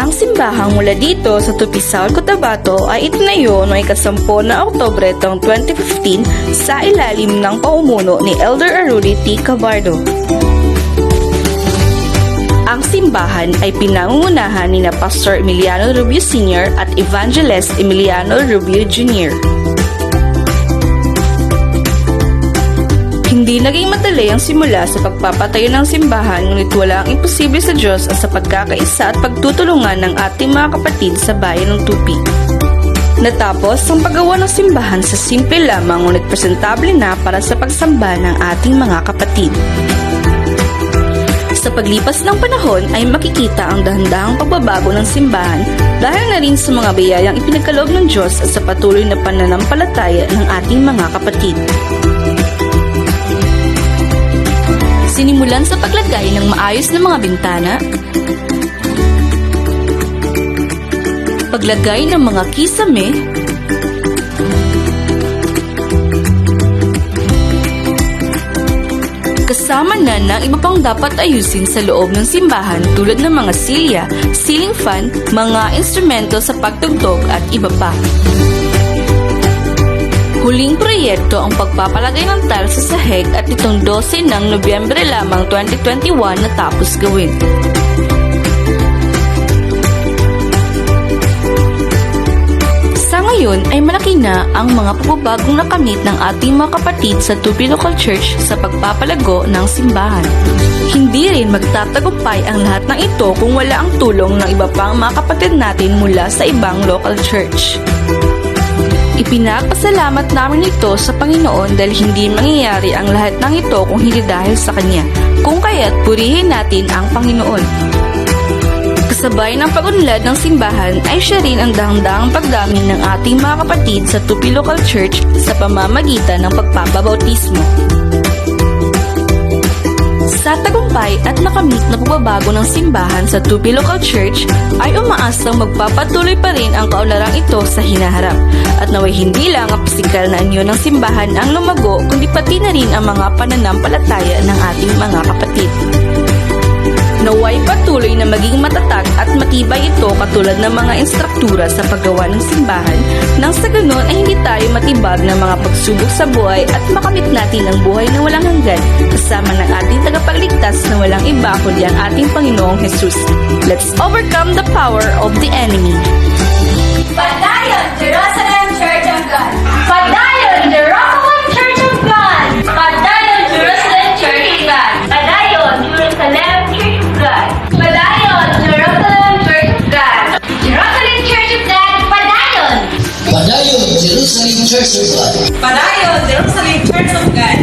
Ang simbahang mula dito sa Tupisaw, Cotabato ay itinayo noong ika-10 na Oktubre taong 2015 sa ilalim ng paumuno ni Elder Arudi T. Cabardo. Ang simbahan ay pinangungunahan ni Pastor Emiliano Rubio Sr. at Evangelist Emiliano Rubio Jr. Hindi naging madali ang simula sa pagpapatayo ng simbahan, ngunit wala ang imposible sa Diyos at sa pagkakaisa at pagtutulungan ng ating mga kapatid sa bayan ng Tupi. Natapos ang paggawa ng simbahan sa simple lamang ngunit presentable na para sa pagsamba ng ating mga kapatid. Sa paglipas ng panahon ay makikita ang dahan-dahang pagbabago ng simbahan dahil na rin sa mga biyayang ipinagkaloob ng Diyos at sa patuloy na pananampalataya ng ating mga kapatid. Sinimulan sa paglagay ng maayos na mga bintana, paglagay ng mga kisame, kasama na ng iba pang dapat ayusin sa loob ng simbahan tulad ng mga silya, ceiling fan, mga instrumento sa pagtugtog at iba pa. Huling proyekto ang pagpapalagay ng tiles sa sahig at itong 12 ng Nobyembre lamang 2021 natapos gawin. Sa ngayon ay malaki na ang mga pagbabagong nakamit ng ating mga kapatid sa Tupi Local Church sa pagpapalago ng simbahan. Hindi rin magtatagumpay ang lahat ng ito kung wala ang tulong ng iba pang mga kapatid natin mula sa ibang local church. Ipinapasalamat namin ito sa Panginoon dahil hindi mangyayari ang lahat ng ito kung hindi dahil sa Kanya. Kung kaya't purihin natin ang Panginoon. Kasabay ng pag-unlad ng simbahan ay siya rin ang dahang-dahang pagdami ng ating mga kapatid sa Tupi Local Church sa pamamagitan ng pagpapabautismo. Sa tagumpay at nakamit na pagbabago ng simbahan sa Tupi Local Church ay umaasang magpapatuloy pa rin ang kaunlarang ito sa hinaharap at naway hindi lang ang pisikal na anyo ng simbahan ang lumago kundi pati na rin ang mga pananampalataya ng ating mga kapatid. Naway patuloy na maging matatag at matibay ito katulad ng mga instruktura sa paggawa ng simbahan nang sa ganon ay hindi tayo matibag ng mga pagsubok sa buhay at makamit natin ang buhay na walang hanggan kasama ng ating tagapagligtas na walang iba kundi ang ating Panginoong Jesus. Let's overcome the power of the enemy. Padayon, Jerusalem Church of God! Padayon, Jerusalem Church of God! Padayon, Jerusalem Church of God! Padayon, Jerusalem Church of God! Padayon, Jerusalem Church of God! Jerusalem Church of God, padayon! Padayon, Jerusalem Church of God. Padayon, Jerusalem Church of God.